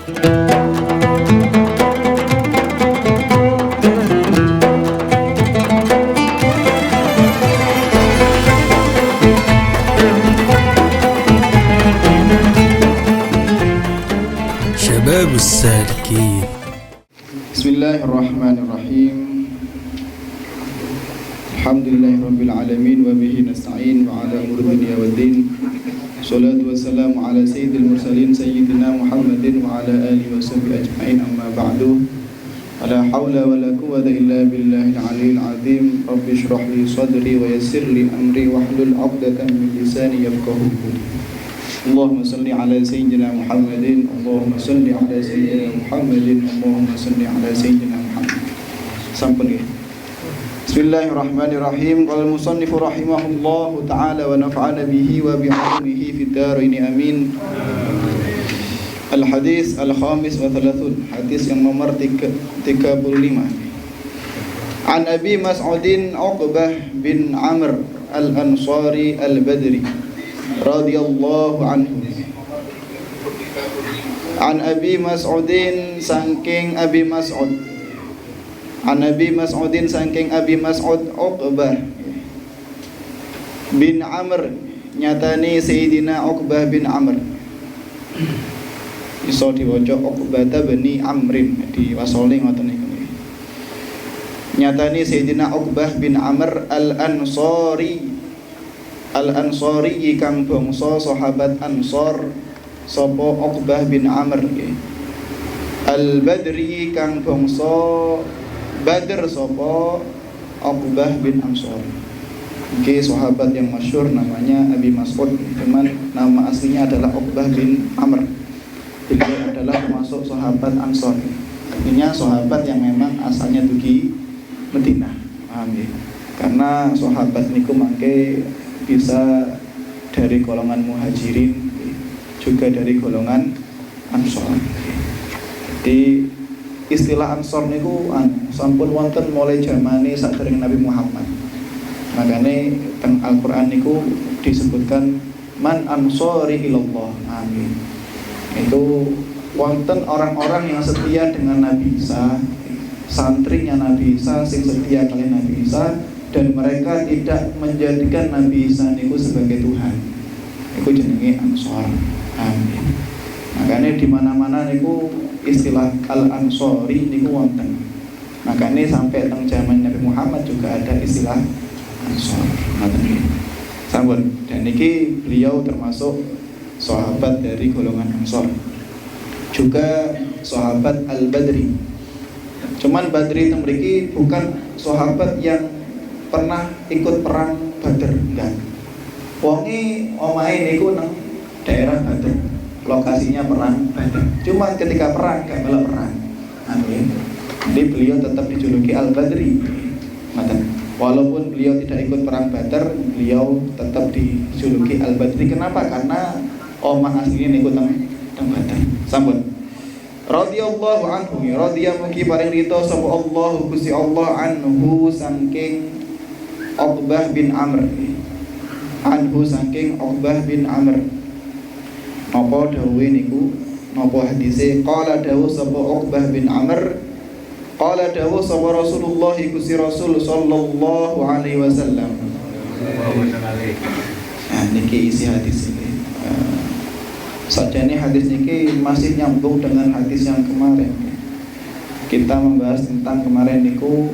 شباب السالكين. بسم الله الرحمن الرحيم. الحمد لله رب العالمين وبه نستعين وعلى أمور الدنيا والدين. الصلاة والسلام على سيد المرسلين سيدنا محمد وعلى آله وصحبه أجمعين. أما بعد، لا حول ولا قوة إلا بالله العلي العظيم. رب اشرح لي صدري ويسر لي أمري واحلل عقدة من لساني يفقهوا قولي. اللهم صل على سيدنا محمد. اللهم صل على سيدنا محمد. اللهم صل على سيدنا محمد. Sampun ya. Bismillahirrahmanirrahim. Qala al-musannif rahimahullahu ta'ala wa nafa'ana bihi wa bi'ulumihi fid dharain amin. Al-hadis al-khamis wa thalathun. Hadis yang nomor 35. An Abi Mas'udin Uqbah bin Amr al-Ansari al-Badri radhiyallahu anhu. An Abi Mas'udin saking Abi Mas'ud. An Abi Mas'udin saking Abi Mas'ud Uqbah bin Amr, nyatani Sayyidina Uqbah bin Amr. Iso diwaca Uqbah bin Amrin, diwasoli ngoten niku. Nyatani Sayyidina Uqbah bin Amr al-Ansari. Al-Ansari kang bangsa sahabat Ansor sapa Uqbah bin Amr. Al-Badri kang bangsa Badr sapa Uqbah bin Ansor. Iki sahabat yang masyhur namanya Abi Mas'ud, cuman nama aslinya adalah Uqbah bin Amr. Beliau adalah termasuk sahabat Ansor. Artinya sahabat yang memang asalnya dugi Madinah. Paham ya? Karena sahabat niku mangke bisa dari golongan muhajirin, juga dari golongan ansor. Jadi istilah ansor niku sampun wonten mulai zamane sadèrèng Nabi Muhammad. Makanya teng Al-Qur'an niku disebutkan man ansori ilallah. Amin. Itu wonten orang-orang yang setia dengan Nabi Isa, santrinya Nabi Isa sing setia kalian Nabi Isa, dan mereka tidak menjadikan Nabi Isa niku sebagai Tuhan. Iku jenenge Ansor. Amin. Makanya di mana-mana niku istilah Al-Ansori niku wonten. Makanya sampai teng zaman Nabi Muhammad juga ada istilah Ansor. Ngoten nggih. Sampun. Dan niki beliau termasuk sahabat dari golongan Ansor. Juga sahabat Al-Badri. Cuman Badri teng mriki bukan sahabat yang pernah ikut perang Badr, enggak. Wonge omahe niku nang daerah Badr, lokasinya perang Badr. Cuma ketika perang gak melok perang. Amin. Jadi beliau tetap dijuluki Al-Badri. Walaupun beliau tidak ikut perang Badr, beliau tetap dijuluki Al-Badri. Kenapa? Karena omah aslinya niku teng Badr. Sampun. Radhiyallahu anhu, radhiya mugi paring rito sapa Allah Gusti Allah anhu saking Uqbah bin Amr. Anhu saking Uqbah bin Amr. Napa dawuhe niku? Napa hadise? Qala dawuh sapa Uqbah bin Amr. Qala dawuh sapa Rasulullah Gusti Rasul sallallahu alaihi wasallam. Nah, niki isi hadis ini. Sajane hadis niki masih nyambung dengan hadis yang kemarin. Kita membahas tentang kemarin niku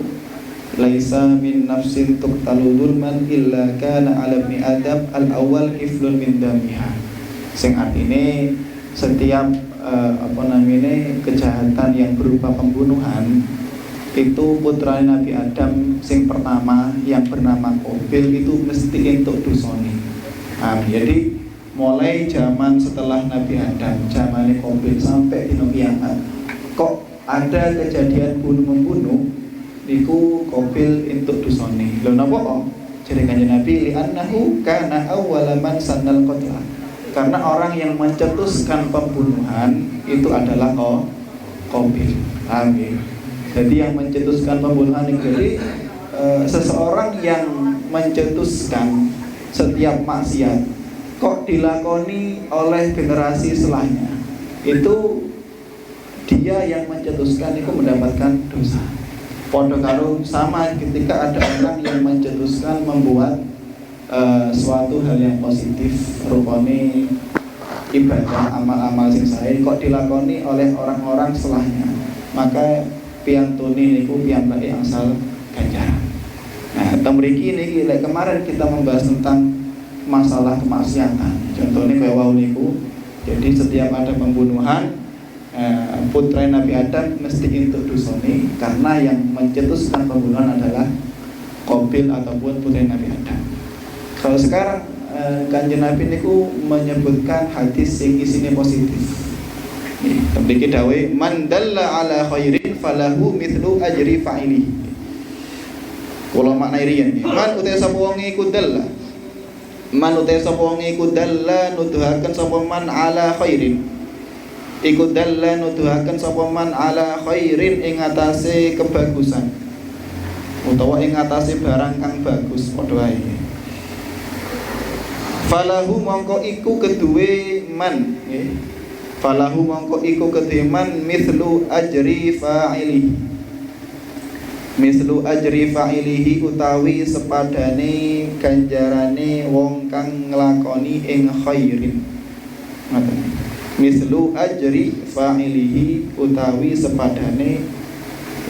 laisa min nafsin tuqtalu dzulman illa kana 'ala ibni adam al-awwal kiflun min damiha. Sing artine setiap kejahatan yang berupa pembunuhan itu putra Nabi Adam sing pertama yang bernama Qabil itu mesti entuk dosane. Jadi mulai zaman setelah Nabi Adam, zaman Qabil sampai dino kiamat, kok ada kejadian bunuh-membunuh niku Qabil entuk dosane. Lho napa kok? Jare Kanjeng Nabi li'annahu kana awwala man sannal qatla. Karena orang yang mencetuskan pembunuhan itu adalah Qabil. Amin. Jadi yang mencetuskan pembunuhan itu jadi seseorang yang mencetuskan setiap maksiat kok dilakoni oleh generasi setelahnya. Itu dia yang mencetuskan itu mendapatkan dosa. Podo karo sama ketika ada orang yang mencetuskan membuat suatu hal yang positif rupane ibadah amal-amal sing sae kok dilakoni oleh orang-orang setelahnya, maka piantuni niku piyambake angsal ganjaran. Nah, mriki niki kemarin kita membahas tentang masalah kemaksiatan. Contohnya kayak wau niku. Jadi setiap ada pembunuhan putra Nabi Adam mesti entuk dosane karena yang mencetuskan pembunuhan adalah Qabil ataupun putra Nabi Adam. Kalau sekarang Kanjeng Nabi niku menyebutkan hadis yang isinya positif. Mriki dawuh man dalla ala khairin falahu mithlu ajri fa'ili. Kula maknai riyen man utai sapa wong iku dalla. Man utai sapa wong iku dalla nuduhaken sapa man ala khairin. Iku dalla nuduhaken sapa man ala khairin ing atase kebagusan. Utawa ing atase barang kang bagus padha wae. Falahu mongko iku keduwe man nggih. Falahu mongko iku keduwe man mithlu ajri fa'ili. Mislu ajri fa'ilihi utawi sepadane ganjarane wong kang nglakoni ing khairin. Ngoten. Mislu ajri fa'ilihi utawi sepadane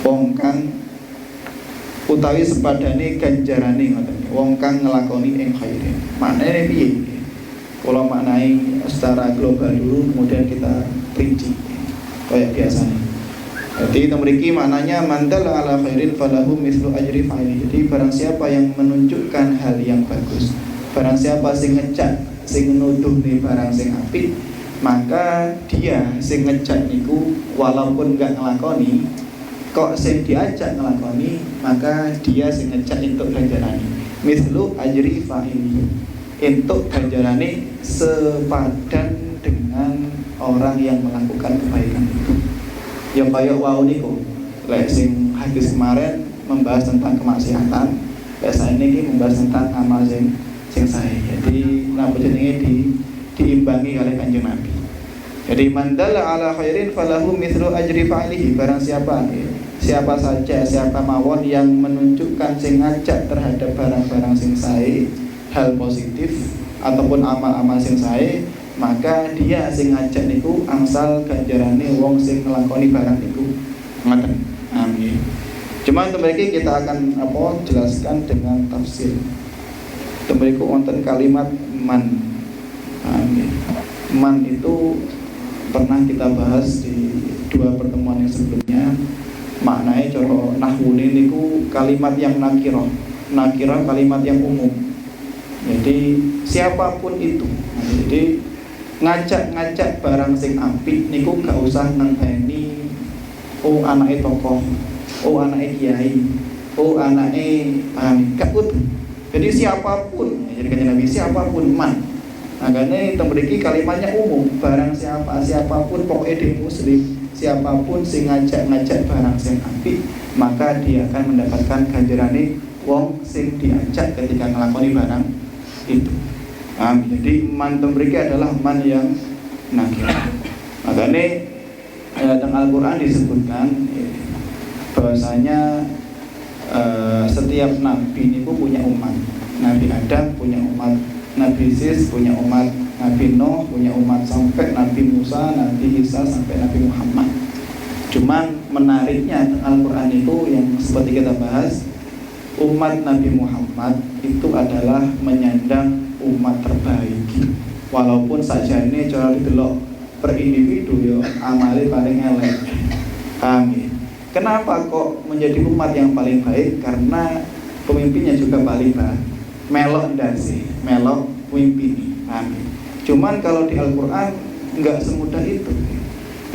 wong kang utawi sepadane ganjarane ngoten. Wong kang nglakoni ing khairin. Maknane piye? Kalau maknai secara global dulu kemudian kita rinci kayak biasanya. Jadi memiliki maknanya mandal ala khairin falahu mislu ajri fa'ili. Jadi barang siapa yang menunjukkan hal yang bagus, barang siapa sing ngejak, sing nuduh nih barang sing apik, maka dia sing ngejak niku walaupun enggak ngelakoni, kok sing diajak ngelakoni, maka dia sing ngejak entuk ganjarane. Mislu ajri fa'ili. Entuk ganjarane sepadan dengan orang yang melakukan kebaikan itu. Yang kaya wau niku, lek sing hadis kemarin membahas tentang kemaksiatan, lek saiki iki membahas tentang amal sing sae. Jadi napa jenenge diimbangi oleh Kanjeng Nabi. Jadi mandala ala khairin falahu mithlu ajri fa'ilihi. Barang siapa siapa saja, siapa mawon yang menunjukkan sing ngajak terhadap barang-barang sing sae, hal positif ataupun amal-amal sing sae, maka dia sing ngajak niku angsal ganjarane wong sing nglakoni barang niku. Ngoten. Amin. Cuma mriki kita akan jelaskan dengan tafsir. Mriku wonten kalimat man. Amin. Man itu pernah kita bahas di dua pertemuan yang sebelumnya. Maknanya cara nahwune niku kalimat yang nakirah. Nakirah kalimat yang umum. Jadi siapapun itu. Jadi ngajak barang sing apik niku gak usah ngenteni anake tokoh, anake kiai, anake gak kudu. Jadi siapapun, jadi Kanjeng Nabi siapapun man. Makanya mriki kalimatnya umum, barang siapapun pokoknya di muslim, siapapun sing ngajak barang sing apik, maka dia akan mendapatkan ganjarane wong sing diajak ketika nglakoni barang itu. Jadi man mriki adalah man yang nakir. Makanya dalam Al-Quran disebutkan bahwasanya setiap nabi itu punya umat. Nabi Adam punya umat, Nabi Sis punya umat, Nabi Nuh punya umat, sampai Nabi Musa, Nabi Isa, sampai Nabi Muhammad. Cuman menariknya Al-Quran itu yang seperti kita bahas, umat Nabi Muhammad itu adalah menyandang umat terbaik. Walaupun saja ini cara didelok per individu yo amale paling elek. Amin. Kenapa kok menjadi umat yang paling baik? Karena pemimpinnya juga paling baik. Melok ndase, melok pemimpin. Amin. Cuman kalau di Al-Qur'an enggak semudah itu.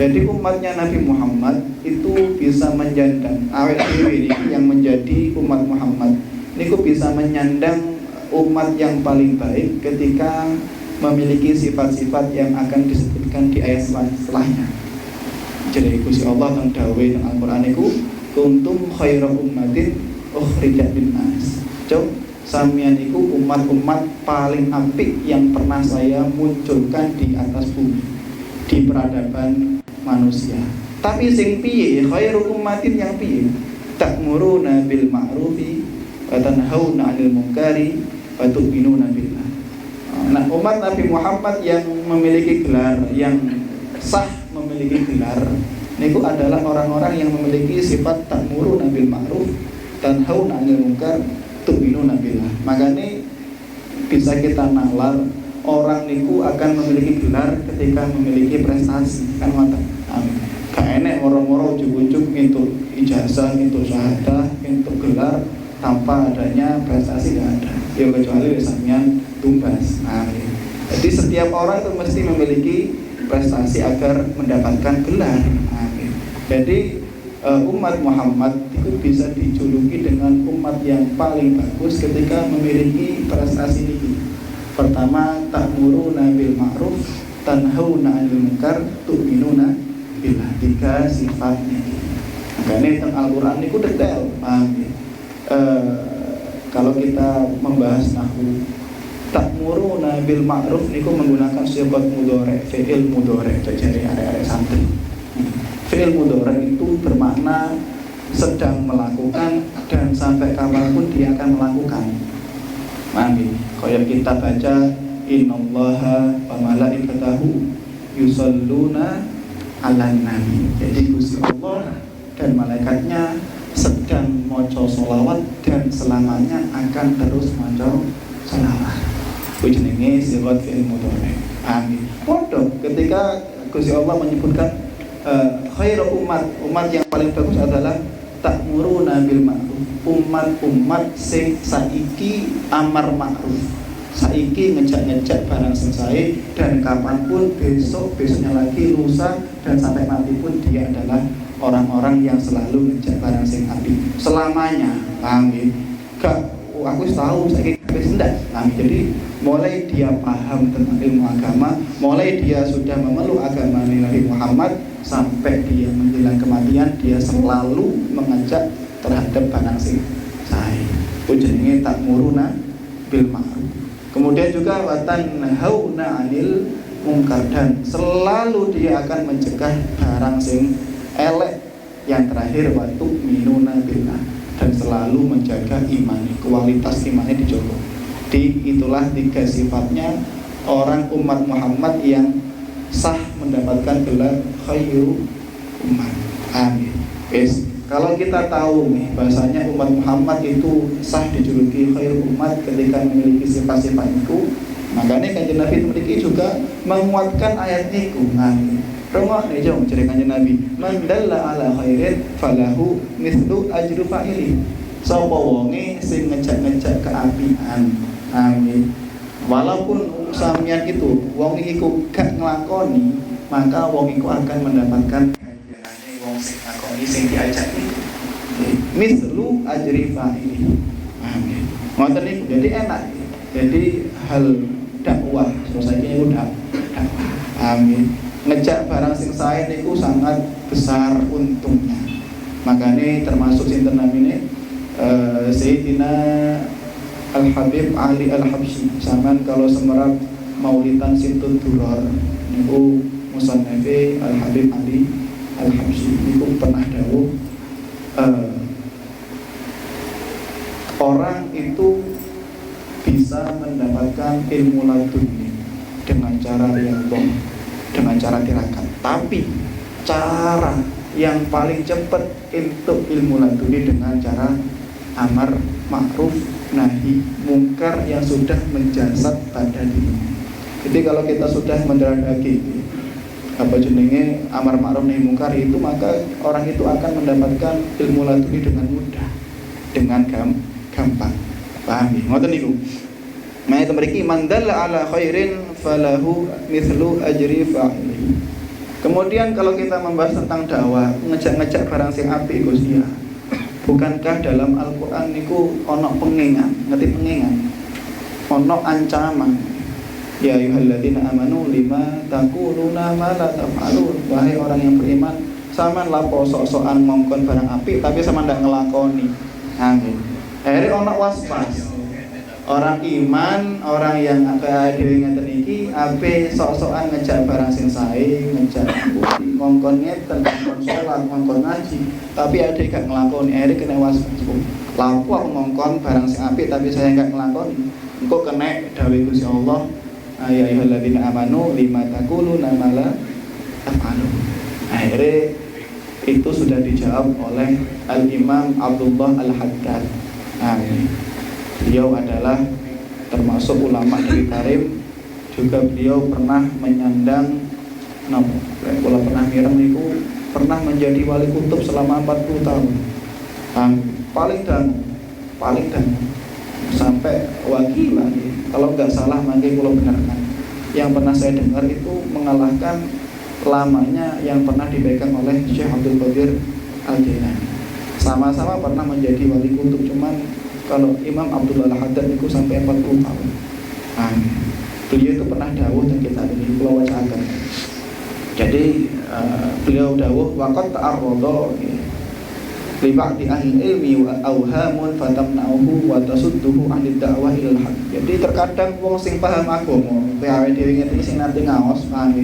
Jadi umatnya Nabi Muhammad itu bisa menyandang awet dhewe yang menjadi umat Muhammad. Niku bisa menyandang umat yang paling baik ketika memiliki sifat-sifat yang akan disebutkan di ayat setelahnya. Jadi Gusti Allah teng dawuh nang Al-Qur'an niku kuntum khairu ummatin ukhrijat linnas. Sampeyan iku umat-umat paling apik yang pernah saya munculkan di atas bumi, di peradaban manusia. Tapi sing piye khairu ummatin yang piye? Ta'muruna bil ma'rufi wa tanhauna 'anil munkari wa tu'minuna billah. Nah, umat Nabi Muhammad yang memiliki gelar, yang sah memiliki gelar, niku adalah orang-orang yang memiliki sifat ta'muruna bil ma'ruf, tanhauna 'anil munkar, tu'minuna billah. Makanya bisa kita nalar orang niku akan memiliki gelar ketika memiliki prestasi, kan ngoten. Gak enek moro-moro ujug-ujug untuk ijazah, untuk syahadah, untuk gelar tanpa adanya prestasi, gak ada. Ya kecuali sampeyan tumbas. Jadi setiap orang itu mesti memiliki prestasi agar mendapatkan gelar. Jadi umat Muhammad itu bisa dijuluki dengan umat yang paling bagus ketika memiliki prestasi ini. Pertama, ta'muruna bil ma'ruf, tanhauna 'anil munkar, tu'minuna billah. 3 sifatnya. Makanya tentang Al-Qur'an itu detail, paham ya? Kalau kita membahas nahwu, ta'muruna bil ma'ruf niku menggunakan sifat mudhari', fi'il mudhari', jadi arek-arek santri. Fi'il mudhari' itu bermakna sedang melakukan dan sampai kapanpun dia akan melakukan. Mami, kayak kita baca innallaha wa malaikatahu yusholluna 'alan nabi. Jadi Gusti Allah dan malaikatnya sedang maca sholawat dan selamanya akan terus maca sholawat. Kuwi jenenge sifat fi'il mudhari'. Amin. Padha ketika Gusti Allah menyebutkan khairu umat yang paling bagus adalah ta'muruna bil ma'ruf, umat sing saiki amar ma'ruf, saiki ngejak barang sing sae, dan kapanpun besoknya lagi, lusa dan sampai mati pun dia adalah orang-orang yang selalu ngejak barang sing apik selamanya. Paham ya? Gak aku tahu saiki wis ndak. Jadi mulai dia paham tentang ilmu agama, mulai dia sudah memeluk agama Nabi Muhammad, sampai dia menjelang kematian, dia selalu mengajak terhadap barang sing sae. Jenenge ta'muruna bil ma'ruf. Kemudian juga watan hauna 'anil munkar, dan selalu dia akan mencegah barang sing elek. Yang terakhir wa tu'minuna billah, dan selalu menjaga iman, kualitas imannya dijaga. Itulah 3 sifatnya orang umat Muhammad yang sah mendapatkan gelar khairu umat. Amin. Kalau kita tahu nih bahasanya umat Muhammad itu sah dijuluki khairu umat ketika memiliki sifat-sifat itu, makanya Kanjeng Nabi memiliki juga menguatkan ayat niku. Amin. Rungok nih jong cerita Kanjeng Nabi, man dalla ala khairin falahu mithlu ajru fa'ili. Sapa wonge sing ngejak-ngejak keapian. Amin. Walaupun sampeyan itu wong iku gak nglakoni, maka wong iku akan mendapatkan ganjarane wong sing nglakoni sing diajak itu. Mislu ajri fa'ili. Amin. Ngoten niku jadi enak. Jadi hal dakwah, sosake udah dakwah. Amin. Ngejak barang sing sae niku sangat besar untungnya. Makanya termasuk sinten namine Sayyidina Al-Habib Ali Al-Habsyi. Zaman kalau semerap maulidan Situt Duror niku musannafe Al-Habib Ali Al-Habsyi niku pernah dawuh orang itu bisa mendapatkan ilmu laduni dengan cara riyadhah, dengan cara tirakat. Tapi cara yang paling cepat untuk ilmu laduni dengan cara amar ma'ruf nahi mungkar yang sudah menjasad pada dirinya. Jadi kalau kita sudah mendaraki jenenge amar ma'ruf nahi mungkar itu, maka orang itu akan mendapatkan ilmu laduni dengan mudah, dengan gampang. Paham ya? Ngoten niku. Maya mriki man dalla ala khairin falahu mithlu ajri fa'ili. Kemudian kalau kita membahas tentang dakwah, ngejak-ngejak barang sing apik Gus ya. Bukankah dalam Al-Qur'an niku ono pengingan, ngerti pengingan? Ono ancaman. Ya ayyuhalladzina amanu lima taquluna ma la taf'alun. Wahai orang yang beriman, sampean lapo sok-sokan ngongkon barang apik tapi sampean ndak ngelakoni. Amin. Akhirnya ono waspas. Orang iman, orang yang kayak dhewe ngeten iki ape sok-sokan ngejak barang sing sae, ngejak ngongkon ngeten, ngongkon salat, ngongkon ngaji, tapi ade gak nglakoni, akhire kena waspada. Lampu aku ngongkon barang sing apik tapi saya gak nglakoni. Engko kena dawuh Gusti Allah, ya ayyuhalladzina amanu lima taquluna ma la taf'alun. Akhirnya itu sudah dijawab oleh Al-Imam Abdullah Al-Haddad. Nah, beliau adalah termasuk ulama dari Tarim. Juga beliau pernah menyandang kalau pernah mireng itu pernah menjadi wali kutub selama 40 tahun. Paling dan sampai wakil lagi. Kalau nggak salah mungkin kalau benarkan. Yang pernah saya dengar itu mengalahkan lamanya yang pernah dipegang oleh Syekh Abdul Qadir Al-Jailani. Sama-sama pernah menjadi wali kutub, cuman kalau Imam Abdullah Al-Haddad itu sampai 40 tahun. Beliau itu pernah dawuh dan kita ini pulau wacakan. Jadi beliau dawuh waqad ta'arrada li ba'di ahli ilmi wa awhamun fatamna'uhu wa tasudduhu 'anid da'wah ilal haq. Jadi terkadang wong sing paham agama, PAW dhewe ngene sing nate ngaos, paham.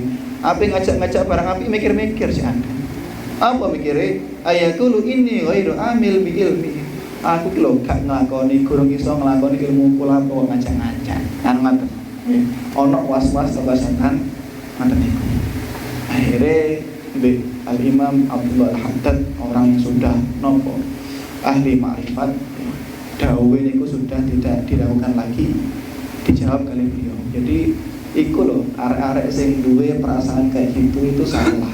Ape ngajak-ngajak barang api mikir-mikir sih Anda. Apa mikire? Ayaqulu inni ghairu amil bi ilmi. Aku ki lho gak nglakoni, gurung iso nglakoni ilmu kula kok ngajak-ngajak. Kan ngoten. Ono was-was kebasakan ngoten niku. Akhire Al-Imam Abdullah Al-Haddad orang yang sudah nopo ahli ma'rifat, dawuh niku sudah tidak dilakukan lagi, dijawab kali beliau. Jadi iku loh, arek-arek sing duwe perasaan kayak gitu itu salah.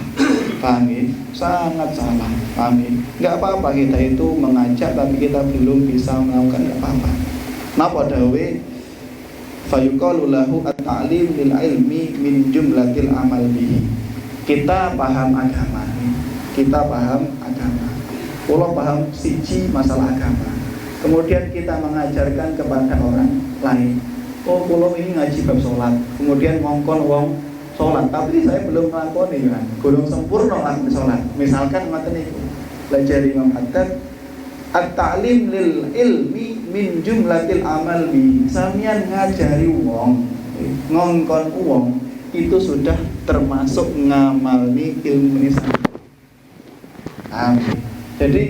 Paham ya? Sangat salah. Paham ya? Enggak apa-apa kita itu mengajak tapi kita belum bisa melakukan, enggak apa-apa. Napa dawe fayuqalu lahu at-ta'lim lil ilmi min jumlatil amal bihi. Kita paham agama. Kalau paham siji masalah agama. Kemudian kita mengajarkan kepada orang lain. Oh, kalau ini ngaji bab sholat, kemudian ngongkon wong sholat, tapi saya belum nglakoni kan, belum sempurna lah sholat. Misalkan ngoten niku, belajar Imam Haddad, at-ta'lim lil ilmi min jumlatil amal bi. Samian ngajari wong, ngongkon wong itu sudah termasuk ngamalni ilmu ini. Jadi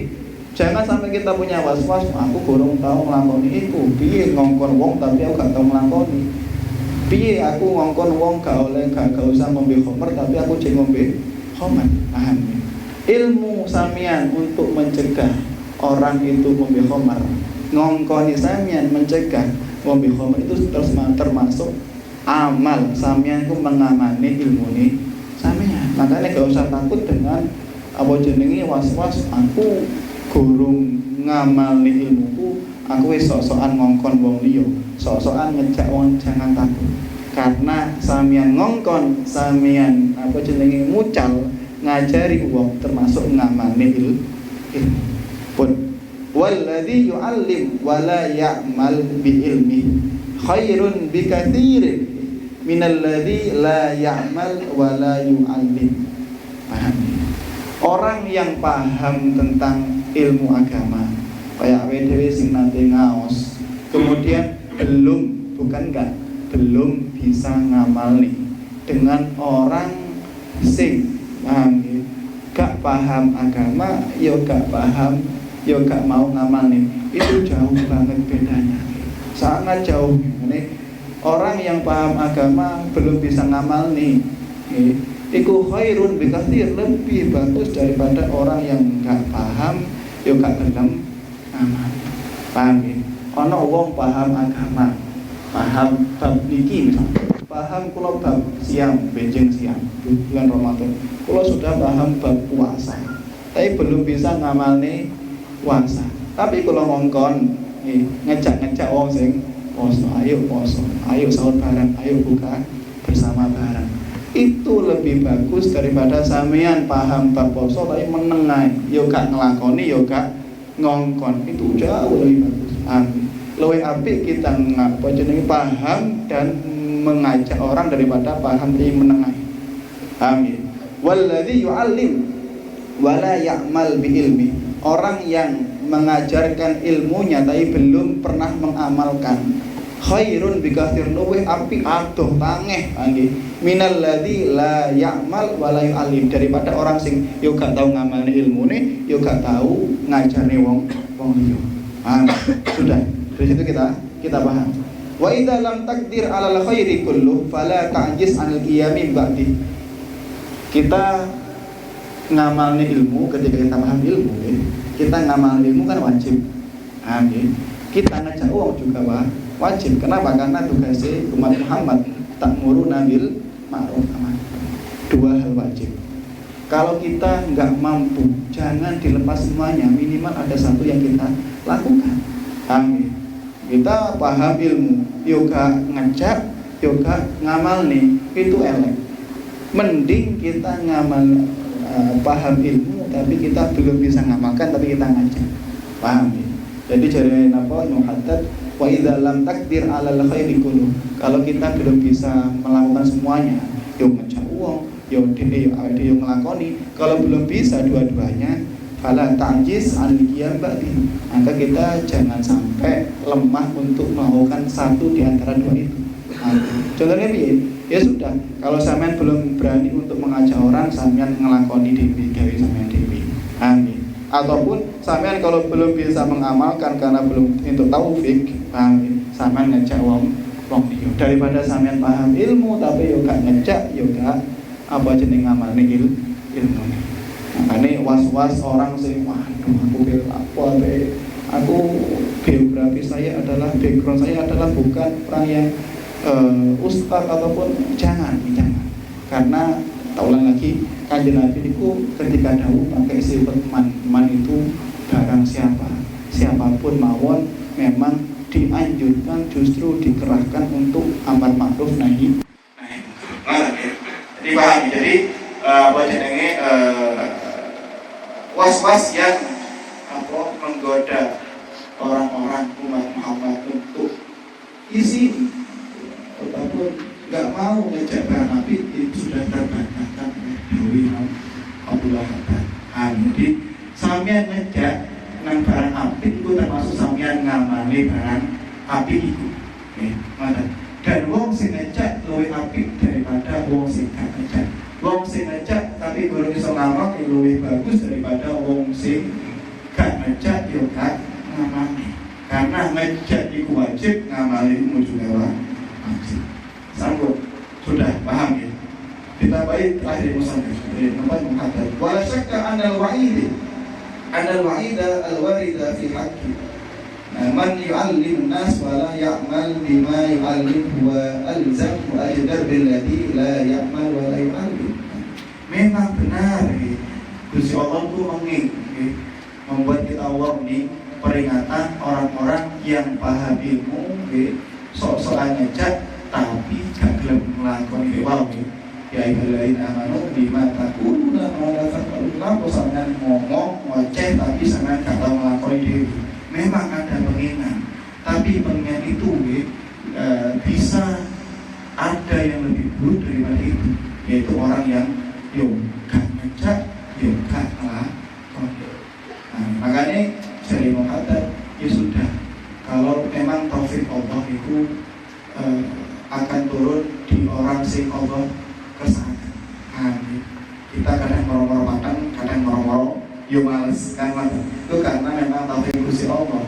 jangan sampai kita punya was-was, aku gorong tahu nglakoni iku, piye ngongkon wong tapi aku gak tau nglakoni. Piye aku ngongkon wong gak usah ngombe khamr tapi aku jek ngombe khamr. Paham ya? Ilmu samian untuk mencegah orang itu ngombe khamr, ngongkoni samian mencegah ngombe khamr itu termasuk amal samian itu mengamani ilmu ini samian. Makanya gak usah takut dengan apa jenenge was-was, aku gurung ngamalni ilmuku, aku wis sok-sokan ngongkon wong liya, sok-sokan ngejak wong, jangan takut. Karena samian ngongkon, samian apa jenenge mucal ngajari wong termasuk ngamalni ilmu. Pun walladzi yu'allim wa la ya'mal bi ilmi khairun bi katsirin minalladzi la ya'mal wa la yu'allim. Paham? Orang yang paham tentang ilmu agama kayak dhewe sing nanti ngaos kemudian belum bisa ngamalni dengan orang sing gak paham agama, yo gak paham, yo gak mau ngamalni, itu jauh banget bedanya, sangat jauh. Orang yang paham agama belum bisa ngamalni, iku khairun bikatsir, lebih bagus daripada orang yang enggak paham yo gak gelem amal. Paham ya? Ana wong paham agama, paham bab niki misalnya, paham kula bab siam, benjing siam bulan Ramadan, kula sudah paham bab puasa tapi belum bisa ngamalne puasa. Tapi kula ngongkon ngejak-ngejak wong sing poso, ayo sahur bareng, ayo buka bersama bareng, itu lebih bagus daripada sampean paham bab poso tapi menengai, yo gak nglakoni, yo gak ngongkon. Itu jauh lebih bagus. Luwih apik kita paham dan mengajak orang daripada paham tapi menengai. Amin. Walladzi yu'allim wa la ya'mal bi ilmi. Orang yang mengajarkan ilmunya tapi belum pernah mengamalkan. khairun bikathir luwih apik adoh tangeh nggih minal ladzi la ya'mal wa la yu'allim, daripada orang sing yo gak tau ngamalne ilmune yo gak tau ngajarne wong liya. Sudah dari situ kita paham. Wa idza lam taqdir 'alal khairi kullu fala ta'jiz 'anil qiyami ba'di. Kita ngamalne ilmu, ketika kita paham ilmu kita ngamalne ilmu kan wajib. Kita ngajak uang juga wajib. Kenapa? Karena tugasnya umat Muhammad ta'muruna bil ma'ruf amar. Dua hal wajib. Kalau kita nggak mampu, jangan dilepas semuanya. Minimal ada satu yang kita lakukan. Kita paham ilmu, yoga ngajak, yoga ngamal nih, itu elek. Mending kita ngamal paham ilmu, tapi kita belum bisa ngamalkan, tapi kita ngajak. Paham ya? Jadi jadi apa? Muhaddad wa idza lam takdir 'alal khairi kullu. Kalau kita belum bisa melakukan semuanya, yo ngajak uang, yo ngelakoni. Kalau belum bisa dua-duanya, fala ta'jiz 'anil qiyam ba'di. Maka kita jangan sampai lemah untuk melakukan satu di antara dua itu. Contohnya piye? Ya sudah, kalau sampean belum berani untuk mengajak orang, sampean ngelakoni dhewe gawe sampean dhewe. Ataupun sampean kalau belum bisa mengamalkan karena belum untuk taufik, sampean ngajak wong liya. Daripada sampean paham ilmu tapi yo gak ngajak, yo gak apa jeneng ngamalne ilmu. Makanya was-was orang sing waduh aku biografi saya adalah background saya adalah bukan orang yang ustaz ataupun jangan. Karena ulang lagi Kanjeng Nabi itu ketika dawuh pakai sifat man itu barang siapapun mawon memang dianjurkan justru dikerahkan untuk amar ma'ruf nahi munkar. Jadi paham. Jadi apa jenenge was-was yang menggoda orang-orang umat Muhammad untuk isi ataupun nggak mau ngajak barang api itu sudah terbantahkan oleh Dewi Abdullah Haddad. Jadi sampean ngajak nang barang api itu termasuk sampean ngamali barang api itu. Dan wong sing ngajak luwih apik daripada wong sing gak ngajak. Wong sing ngajak tapi baru iso ngamal luwih bagus daripada wong sing gak ngajak yo gak ngamali. Karena ngajak iku wajib, ngamali ilmu juga wajib. Sanggup, sudah paham ya? Kita baik terakhir musannaf nampak muhaddad. Wala syakka anal wa'ida al-warida fi haqqi. Man yu'allimu nas wa la ya'mal bima yu'allim wa alzamu ajdar billadhi la ya'mal wa la yu'allim. Memang benar Gusti Allah itu membuat kita Allah ini peringatan orang-orang yang paham ilmu sok-sokan ngajak tapi gak gelem nglakoni wae. Ya ayyuhalladzina amanu bima taquluna ma la taf'aluna, sampeyan ngomong ngoceh tapi sampeyan gak tau nglakoni dhewe. Memang ada pengingat, tapi pengingat itu bisa ada yang lebih buruk daripada itu, yaitu orang yang yo gak ngajak, yo gak nglakoni. Makanya dari muhaddad ya sudah, kalau memang taufik Allah itu akan turun di orang sing Allah kersakaken. Kita kadang moro-moro matang, kadang moro-moro yo males kan itu karena memang taufik Gusti Allah.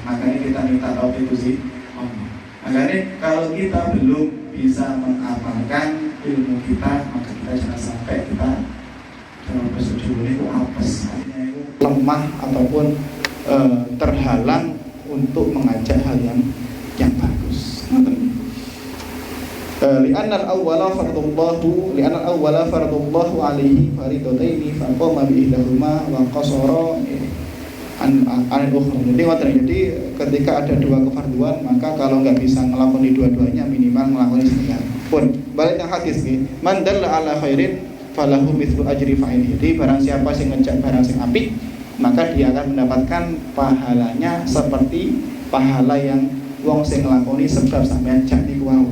Makanya kita minta taufik Gusti Allah. Makanya kalau kita belum bisa mengamalkan ilmu kita, maka kita jangan sampai kita bersuci itu apes, artinya itu lemah ataupun terhalang untuk mengajak hal yang bagus. Li'anna al-awwala fardullahu alaihi faridataini faqama bi ihdahuma wa qasara an ukhra. Jadi ketika ada dua kefarduan, maka kalau nggak bisa ngelakoni dua-duanya minimal ngelakoni setengah. Pun balik yang hadis nih, man dalla ala khairin falahu mithlu ajri fa'ili. Jadi barang siapa sing ngejak barang sing apik, maka dia akan mendapatkan pahalanya seperti pahala yang wong sing nglakoni sebab sampeyan jak niku wau.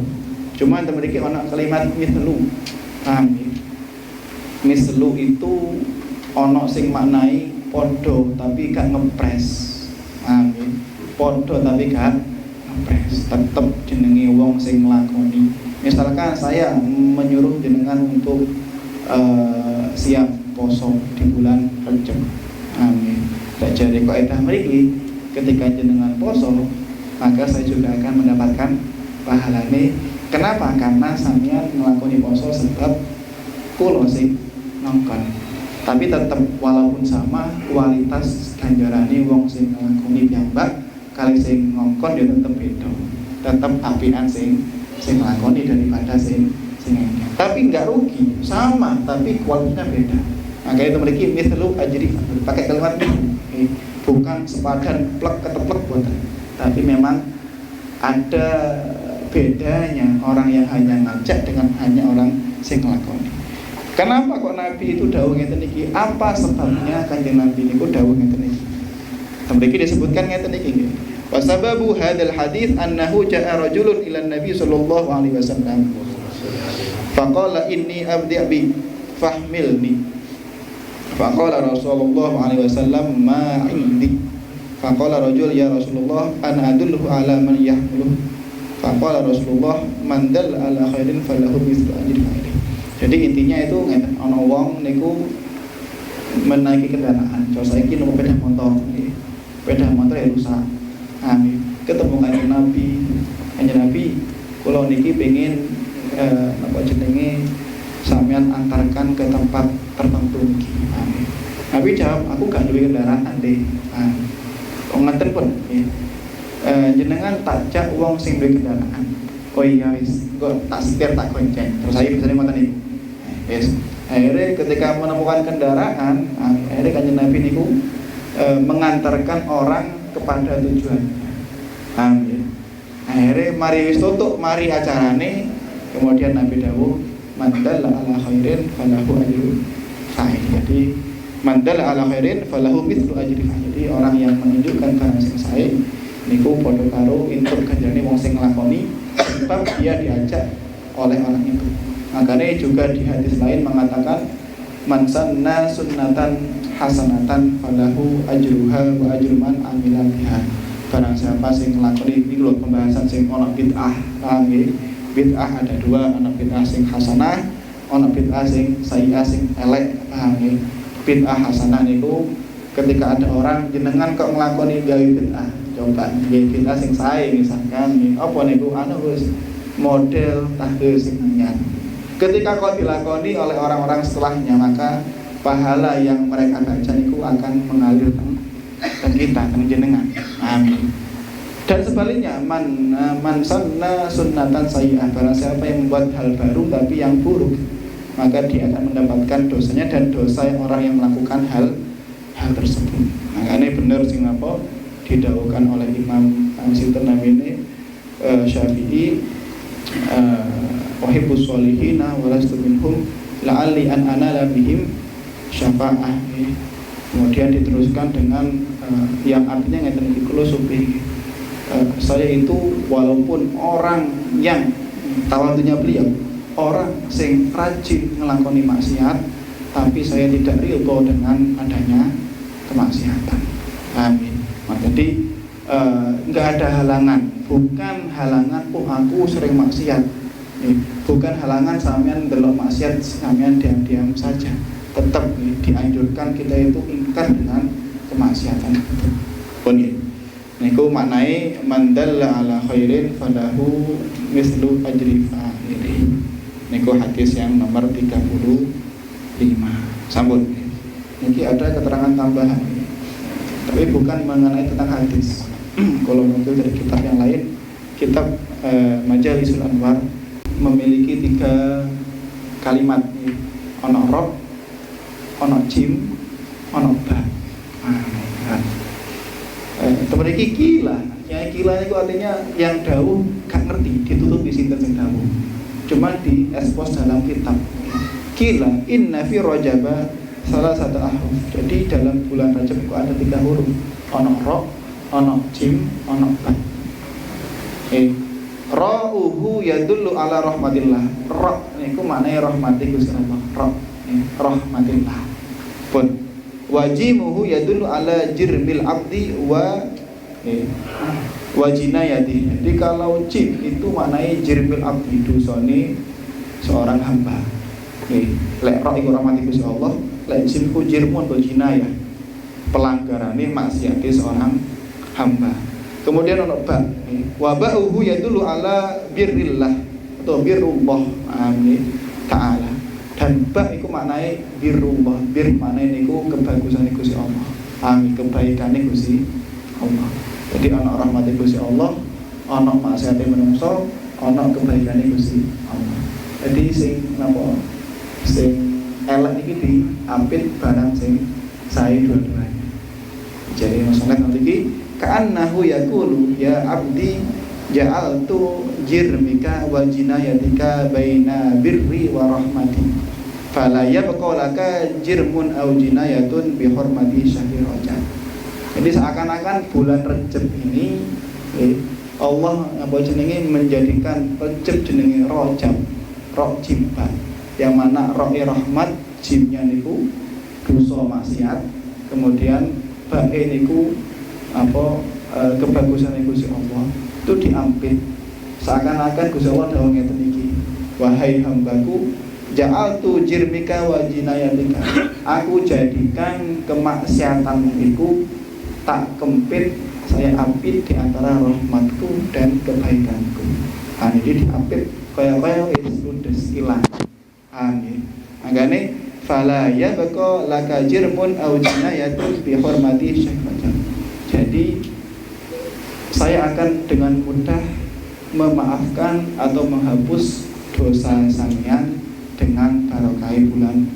Cuma memiliki ana kalimat mislu. Mislu itu ana sing maknai podo tapi gak ngepres. Podo tapi gak ngepres. Tetep jenenge wong sing nglakoni. Misalkan saya menyuruh jenengan untuk siap poso di bulan Rajab. Amin. Tak jadi kaidah mriki, ketika jenengan poso, maka saya juga akan mendapatkan pahalane. Kenapa? Karena sampeyan nglakoni poso sebab kula sing ngongkon. Tapi tetap walaupun sama kualitas ganjarane wong sing nglakoni piyambak kali sing ngongkon ya tetep beda. Tetep apian sing nglakoni daripada sing tapi enggak rugi, sama tapi kualitasnya beda. Makanya itu memiliki mislu ajri, pakai kalimat bukan sepadan plek keteplek buatan. Tapi memang ada bedanya orang yang hanya ngajak dengan hanya orang sing nglakoni. Kenapa kok Nabi itu dawuh ngeten iki? Apa sebabnya Kanjeng Nabi niku dawuh ngeten iki? Mriki disebutkan ngeten iki nggih. Wa sababu hadzal hadits annahu jaa rajulun ila Nabi sallallahu alaihi wasallam. Faqala inni abdi abi fahmilni. Faqala Rasulullah alaihi wasallam ma indi. Faqala rajul ya Rasulullah ana adulluhu ala man yahmuluh. Faqala Rasulullah man dal ala khairin falahu mithlu ajri fa'ilih. Jadi intinya itu ngeten, ana wong niku menaiki kendaraan. Contoh saiki numpak sepeda motor, sepeda motor ya rusak. Amin. Ketemu Kanjeng Nabi. Kanjeng Nabi, kula niki pengin apa jenenge sampean antarkan ke tempat tertentu niki. Amin. Nabi jawab, aku gak duwe kendaraan deh. Kok ngeten pun nggih. Jenengan tak jak wong sing duwe kendaraan. Oh iya wis, kok tak setir tak gonceng. Terus saya biasanya ngoten niku. Yes. Akhirnya ketika menemukan kendaraan, akhirnya Kanjeng Nabi niku mengantarkan orang kepada tujuannya. Amin. Akhirnya mari wis tutuk, mari acarane, kemudian Nabi dawuh, "Man dalla ala khairin falahu ajru fa'il." Jadi, "Man dalla ala khairin falahu mithlu ajri fa'il." Jadi orang yang menunjukkan barang sing sae niku padha karo entuk ganjarane wong sing nglakoni sebab dia diajak oleh orang itu. Makanya juga di hadis lain mengatakan man sanna sunnatan hasanatan falahu ajruha wa ajru man amila biha. Barang siapa sing nglakoni iki lho pembahasan sing ana bid'ah. Paham nggih? Bid'ah ada dua, ana bid'ah sing hasanah, ana bid'ah sing sayyi'ah sing elek. Paham nggih? Bid'ah hasanah niku ketika ada orang jenengan kok nglakoni gawe bid'ah. Coba nggih bid'ah sing sae misalkan apa niku anu wis model tahdir sing anyar. Ketika kau dilakoni oleh orang-orang setelahnya, maka pahala yang mereka baca itu akan mengalir ke kita, ke jenengan. Amin. Dan sebaliknya, man sanna sunnatan sayyi'ah, barang siapa yang membuat hal baru tapi yang buruk, maka dia akan mendapatkan dosanya dan dosa yang orang yang melakukan hal tersebut. Makanya benar sing apa didhawuhkan oleh Imam Sinten namine Syafi'i, wahibbus solihina walastu minhum la'alli an anala bihim syafa'ah. Kemudian diteruskan dengan yang artinya ngeten iki kula supi. Saya itu walaupun orang yang tawadunya beliau orang sing rajin ngelakoni maksiat, tapi saya tidak ridho dengan adanya kemaksiatan. Amin. Jadi enggak ada halangan, bukan halangan aku sering maksiat. Bukan halangan sampean delok maksiat sampean diam-diam saja. Tetap dianjurkan kita itu ingkar dengan kemaksiatan itu. Pun ya. Niku maknai man dalla ala khairin falahu mislu ajri fa'ili. Niku hadis yang nomor 35. Sambut. Niki ada keterangan tambahan. Tapi bukan mengenai tentang hadis. Kalau mungkin dari kitab yang lain, kitab Majalisul Anwar memiliki 3 kalimat, ono rob, ono jim, ono ba. Temen iki kila. Yang kila itu artinya yang dawuh gak ngerti, ditutup di sinten sing dawuh. Cuma di expose dalam kitab. Kila inna fi rajaba salah satu ahruf. Jadi dalam bulan Rajab itu ada 3 huruf. Ono rob, ono jim, ono ba. Ra'uhu yadullu ala rahmatillah. Ra niku maknane rahmati Gusti Allah. Ra rahmatillah. Pun wajimuhu yadullu ala jirmil abdi wa Wajinayati. Jadi kalau jim itu maknanya jirmil abdi, dosane seorang hamba. Lek roh iku rahmati Gusti Allah, lek jim ku jirmun atau jinayah, pelanggarane maksiate seorang hamba. Kemudian ono ba, wa ba'uhu yadullu ala birrillah atau birrullah ta'ala. Dan ba iku maknanya birrullah, bir maknanya niku kebagusan Gusti Allah. Kebaikane Gusti Allah. Jadi ana rahmate Gusti Allah, ana maksiate menungso, ana kebaikane Gusti Allah. Jadi sing napa? Sing elek iki diampit barang sing sae dua-duanya. Jadi masalah nanti iki ka'annahu yaqulu ya abdi ja'altu jirmika wa jinayatika baina birri wa rahmati. Fala yabqa laka jirmun aw jinayatun bi hurmati syahri Rajab. Jadi seakan-akan bulan Rajab ini Allah menjadikan Rajab jenenge Rajab, roh jimbat, yang mana roh rahmat, jimnya niku dosa maksiat, kemudian bae niku kebagusan Gusti Allah itu diampit. Seakan-akan Gusti Allah dawuh ngeten iki, wahai hambaku, ja'altu jirmika wa jinayatika, aku jadikan kemaksiatanmu itu tak kempit, saya ampit di antara rahmatku dan kebaikanku. Jadi diampit kaya-kaya wis ludes ilang. Makane fala ya baka laka jirmun aw jinayatun bi hurmati syahwatan. Jadi saya akan dengan mudah memaafkan atau menghapus dosa sampeyan dengan barokah bulan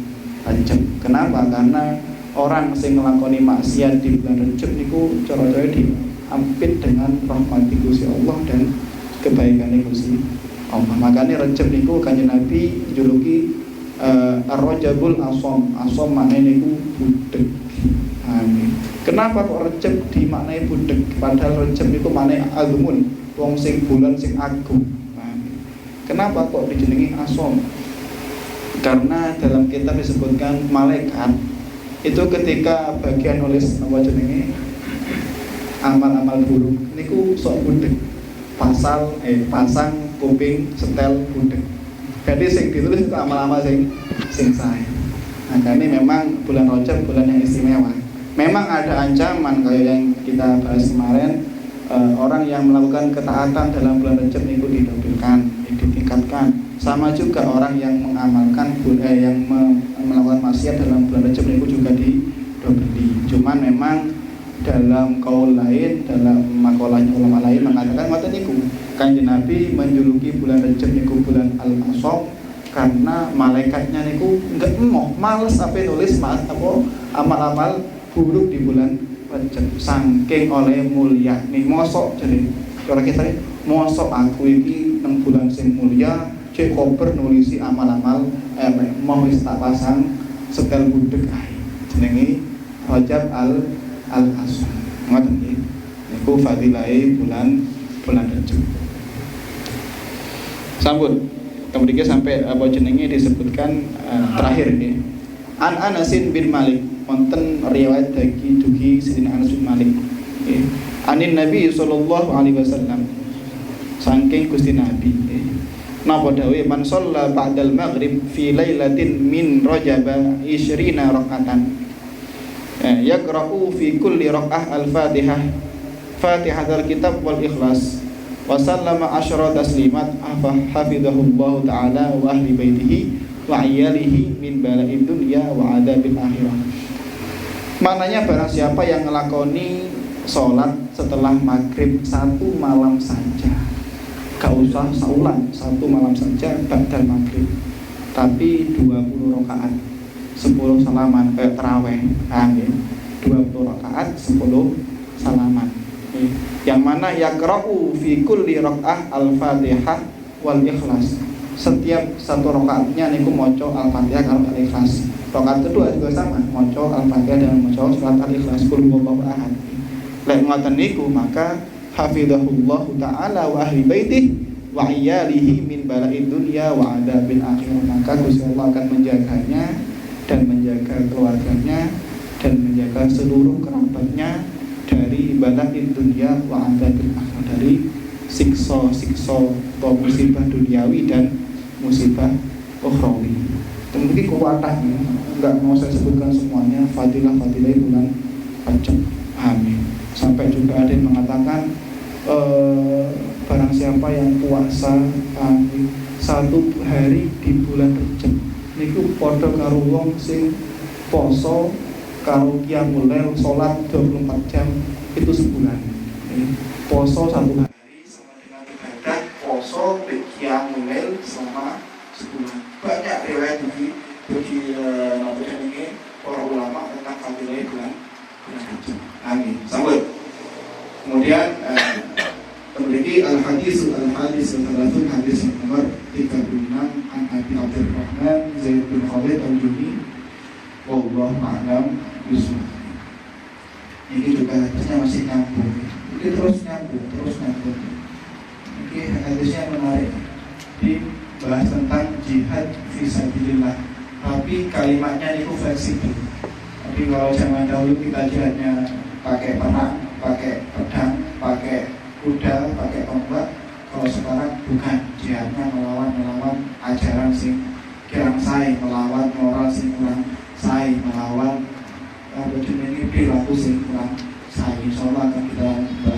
Rajab. Kenapa? Karena orang sing nglakoni maksiat di bulan Rajab niku cara-cara diampit dengan rahmat Gusti Allah dan kebaikan Gusti Allah. Makanya Rajab niku Kanjeng Nabi juluki Ar-Rajabul Asham. Asham maknane niku budeg. Kenapa kok Rajab dimaknai budeg? Padahal Rajab niku maknane agumun, wong sing bulan sing agung. Kenapa kok dijenengi Asham? Karena dalam kitab disebutkan malaikat itu ketika bagian nulis apa jenenge amal-amal buruk niku sok budeg, pasang kuping setel budeg. Jadi sing ditulis itu amal-amal sing sae. Makanya memang bulan Rajab bulan yang istimewa. Memang ada ancaman kayak yang kita bahas kemarin, orang yang melakukan ketaatan dalam bulan Rajab niku ditingkatkan. Sama juga orang yang mengamalkan yang melakukan maksiat dalam bulan Rajab niku juga didobeli. Cuman memang dalam kaul lain, dalam makalahnya ulama lain mengatakan ngoten niku. Kanjeng Nabi menjuluki bulan Rajab niku bulan Al-Asham karena malaikatnya niku enggak males apa nulis amal-amal buruk di bulan Rajab. Saking oleh mulia nih mosok jadi cara kita mosok aku iki nang bulan sing mulia cek koper nulisi amal-amal mau wis tak pasang setel budeg ae jenenge Rajab al-Asham. Ngoten nggih. Niku fadilahe bulan Rajab. Sambut. Kemudian sampai apa jenenge disebutkan terakhir nggih. An Anasin bin Malik, wonten riwayat dugi Sayyidina Anas bin Malik. Anin Nabi sallallahu alaihi wasallam. Saking Gusti Nabi. Napa dawuh man shalla ba'dal maghrib fi lailatin min Rajab 20 rakaatan. Yaqra'u fi kulli rak'ah al-Fatihah. Fatihatul kitab wal ikhlas. Wa sallama asyara taslimat hafidhahullahu ta'ala wa ahli baitihi wa iyalihi min bala'id dunya wa adabil akhirah. Maknanya barang siapa yang ngelakoni sholat setelah maghrib satu malam saja, gak usah saulan, satu malam saja ba'dal maghrib, tapi 20 rakaat 10 salaman kayak taraweh, 20 rakaat 10 salaman. Yang mana yaqra'u fi kulli rak'ah al-Fatihah wal ikhlas. Setiap satu rakaatnya niku maca al-Fatihah karo al-Ikhlas. Rakaat kedua juga sama, maca al-Fatihah dan maca surat al-Ikhlas kul huwallahu ahad. Lek ngoten niku maka hafizahullahu ta'ala wa ahli baitihi wa iyalihi min bala'id dunya wa adabil akhirah. Maka Gusti Allah akan menjaganya dan menjaga keluarganya dan menjaga seluruh kerabatnya dari min bala'id dunya wa adzabil akhirah, dari siksa-siksa atau musibah duniawi dan musibah ukhrawi. Mungkin kuatahnya enggak mau saya sebutkan semuanya, fadilah-fadilah bulan Rajab. Amin. Sampai juga ada yang mengatakan barang siapa yang puasa satu hari di bulan Rajab niku padha karo wong sing poso karo qiyamul lail salat 24 jam itu sebulan. Poso satu hari sama dengan ibadah poso qiyamul lail selama sebulan. Banyak riwayat bagi ini para ulama tentang fadilah bulan Rajab. Amin. Sambut. Kemudian memiliki al-hadis hadis yang nomor 36 an Abi Abdurrahman Zaid bin Khalid al-Juni wallahu a'lam bishawab. Ini juga hadisnya masih nyambung. Ini terus nyambung. Ini hadisnya menarik. Dibahas tentang jihad fisabilillah. Tapi kalimatnya itu fleksibel. Tapi kalau zaman dahulu kita jihadnya pakai panah, pakai pedang, pakai kuda, pakai tombak. Kalau sekarang bukan, jihadnya melawan ajaran sing kirang sae, melawan moral sing kurang sae, melawan ini perilaku sing kurang sae. Insyaallah akan kita bahas